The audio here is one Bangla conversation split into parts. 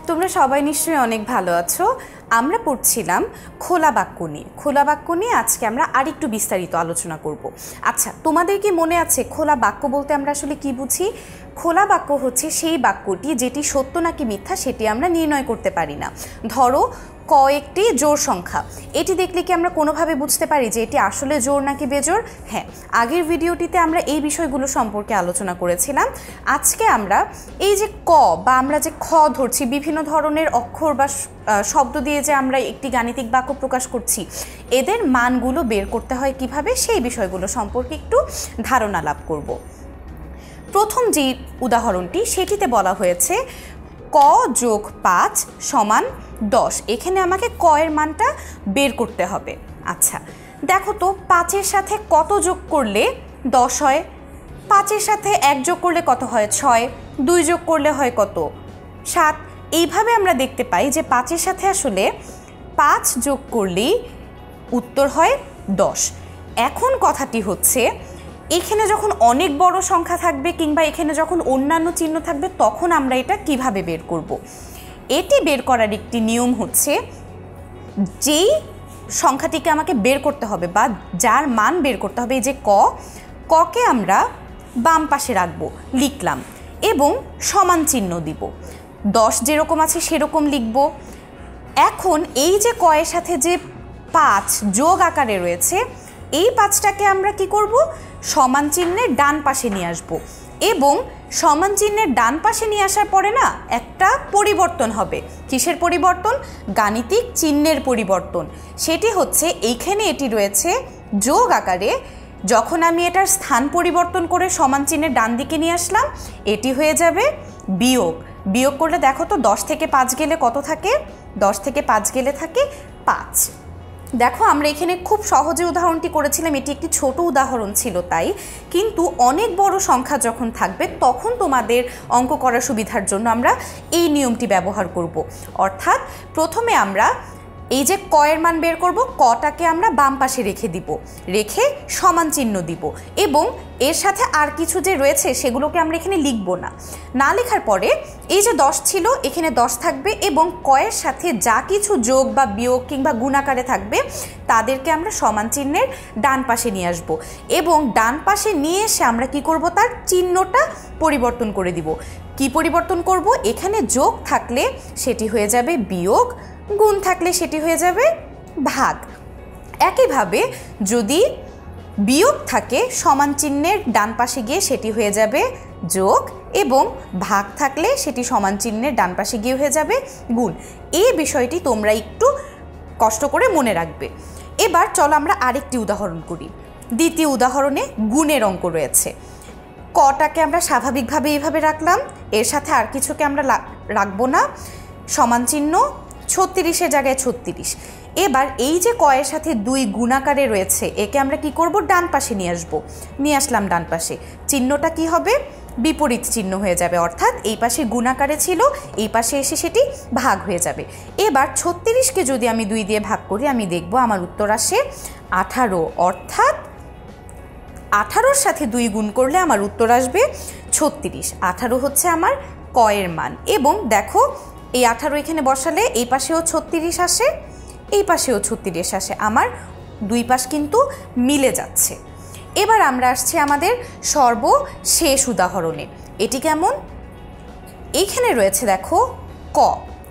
তোমরা সবাই নিশ্চয়ই অনেক ভালো আছো। আমরা পড়ছিলাম খোলা বাক্য নিয়ে। খোলা বাক্য নিয়ে আজকে আমরা আরেকটু বিস্তারিত আলোচনা করব। আচ্ছা, তোমাদের কি মনে আছে খোলা বাক্য বলতে আমরা আসলে কি বুঝি? খোলা বাক্য হচ্ছে সেই বাক্যটি যেটি সত্য নাকি মিথ্যা সেটি আমরা নির্ণয় করতে পারি না। ধরো কয়েকটি জোড় সংখ্যা, এটি দেখলে কি আমরা কোনোভাবে বুঝতে পারি যে এটি আসলে জোড় নাকি বেজোড়? হ্যাঁ, আগের ভিডিওটিতে আমরা এই বিষয়গুলো সম্পর্কে আলোচনা করেছিলাম। আজকে আমরা এই যে ক বা আমরা যে খ ধরছি, বিভিন্ন ধরনের অক্ষর বা শব্দ দিয়ে যে আমরা একটি গাণিতিক বাক্য প্রকাশ করছি, এদের মানগুলো বের করতে হয় কিভাবে, সেই বিষয়গুলো সম্পর্কে একটু ধারণা লাভ করব। প্রথম যে উদাহরণটি সেটিতে বলা হয়েছে ক যোগ 5 সমান 10। এখানে আমাকে ক এর মানটা বের করতে হবে। আচ্ছা দেখো তো, 5-এর সাথে কত যোগ করলে 10 হয়? 5-এর সাথে 1 যোগ করলে কত হয়? 6। 2 যোগ করলে হয় কত? 7। এইভাবে আমরা দেখতে পাই যে 5-এর সাথে আসলে 5 যোগ করলেই উত্তর হয় 10। এখন কথাটি হচ্ছে, এখানে যখন অনেক বড় সংখ্যা থাকবে কিংবা এখানে যখন অন্যান্য চিহ্ন থাকবে তখন আমরা এটা কিভাবে বের করব? এটি বের করার একটি নিয়ম হচ্ছে, যেই সংখ্যাটিকে আমাকে বের করতে হবে বা যার মান বের করতে হবে, এই যে ককে আমরা বাম পাশে রাখবো, লিখলাম এবং সমান চিহ্ন দিব। 10 যেরকম আছে সেরকম লিখব। এখন এই যে ক এর সাথে যে 5 যোগ আকারে রয়েছে, এই 5টাকে আমরা কি করব? সমান চিহ্নের ডান পাশে নিয়ে আসব এবং সমান চিহ্নের ডান পাশে নিয়ে আসার পরে না একটা পরিবর্তন হবে। কিসের পরিবর্তন? গাণিতিক চিহ্নের পরিবর্তন। সেটি হচ্ছে এইখানে এটি রয়েছে যোগ আকারে, যখন আমি এটার স্থান পরিবর্তন করে সমান চিহ্নের ডান দিকে নিয়ে আসলাম, এটি হয়ে যাবে বিয়োগ। বিয়োগ করলে দেখো তো 10 থেকে 5 গেলে কত থাকে? 10 থেকে 5 গেলে থাকে 5। দেখো আমরা এখানে খুব সহজে উদাহরণটি করেছিলাম, এটি একটি ছোট উদাহরণ ছিল তাই, কিন্তু অনেক বড় সংখ্যা যখন থাকবে তখন তোমাদের অঙ্ক করার সুবিধার জন্য আমরা এই নিয়মটি ব্যবহার করব। অর্থাৎ প্রথমে আমরা এই যে ক এর মান বের করব, কটাকে আমরা বাম পাশে রেখে দিব, রেখে সমান চিহ্ন দিব এবং এর সাথে আর কিছু যে রয়েছে সেগুলোকে আমরা এখানে লিখব না। না লেখার পরে এই যে 10 ছিল, এখানে 10 থাকবে এবং ক এর সাথে যা কিছু যোগ বা বিয়োগ কিংবা গুণাকারে থাকবে তাদেরকে আমরা সমান চিহ্নের ডান পাশে নিয়ে আসব এবং ডান পাশে নিয়ে এসে আমরা কি করব? তার চিহ্নটা পরিবর্তন করে দিব। কি পরিবর্তন করব? এখানে যোগ থাকলে সেটি হয়ে যাবে বিয়োগ, গুণ থাকলে সেটি হয়ে যাবে ভাগ। একইভাবে যদি বিয়োগ থাকে, সমান চিহ্নের ডান পাশে গিয়ে সেটি হয়ে যাবে যোগ এবং ভাগ থাকলে সেটি সমান চিহ্নের ডান পাশে গিয়ে হয়ে যাবে গুণ। এই বিষয়টি তোমরা একটু কষ্ট করে মনে রাখবে। এবার চলো আমরা আরেকটি উদাহরণ করি। দ্বিতীয় উদাহরণে গুণের অঙ্ক রয়েছে। কটাকে আমরা স্বাভাবিকভাবে এইভাবে রাখলাম, এর সাথে আর কিছুকে আমরা রাখবো না, সমান চিহ্ন 36-এর জায়গায় 36। এবার এই যে ক এর সাথে 2 গুণাকারে রয়েছে, একে আমরা কি করব? ডান পাশে নিয়ে আসবো। নিয়ে আসলাম ডান পাশে, চিহ্নটা কি হবে? বিপরীত চিহ্ন হয়ে যাবে। অর্থাৎ এই পাশে গুণাকারে ছিল, এই পাশে এসে সেটি ভাগ হয়ে যাবে। এবার 36কে যদি আমি 2 দিয়ে ভাগ করি, আমি দেখব আমার উত্তর আসে 18। অর্থাৎ 18-র সাথে 2 গুণ করলে আমার উত্তর আসবে 36। 18 হচ্ছে আমার ক এর মান। এবং দেখো এই 18 এখানে বসালে এই পাশেও 36 আসে, এই পাশেও 36 আসে, আমার দুই পাশ কিন্তু মিলে যাচ্ছে। এবার আমরা আসছি আমাদের সর্বশেষ উদাহরণে। এটি কেমন? এইখানে রয়েছে দেখো ক,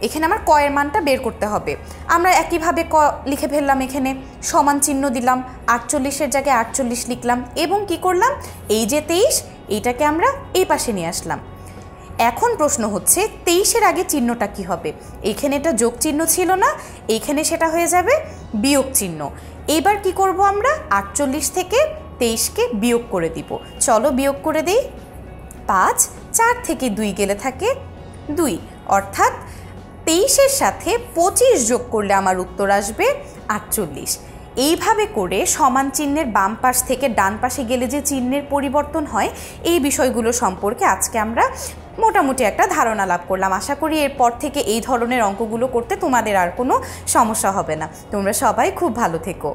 এখানে আমার ক এর মানটা বের করতে হবে। আমরা একইভাবে ক লিখে ফেললাম, এখানে সমান চিহ্ন দিলাম, 48-এর জায়গায় 48 লিখলাম এবং কি করলাম? এই যে 23, এইটাকে আমরা এই পাশে নিয়ে আসলাম। এখন প্রশ্ন হচ্ছে 23-এর আগে চিহ্নটা কি হবে? এইখানে এটা যোগ চিহ্ন ছিল না, এইখানে সেটা হয়ে যাবে বিয়োগ চিহ্ন। এবার কি করব? আমরা 48 থেকে 23কে বিয়োগ করে দিব। চলো বিয়োগ করে দিই। 5, 4 থেকে 2 গেলে থাকে 2। অর্থাৎ 23-এর সাথে 25 যোগ করলে আমার উত্তর আসবে 48। এইভাবে করে সমান চিহ্নের বাম পাশ থেকে ডান পাশে গেলে যে চিহ্নের পরিবর্তন হয়, এই বিষয়গুলো সম্পর্কে আজকে আমরা মোটামুটি একটা ধারণা লাভ করলাম। আশা করি এরপর থেকে এই ধরনের অঙ্কগুলো করতে তোমাদের আর কোনো সমস্যা হবে না। তোমরা সবাই খুব ভালো থেকো।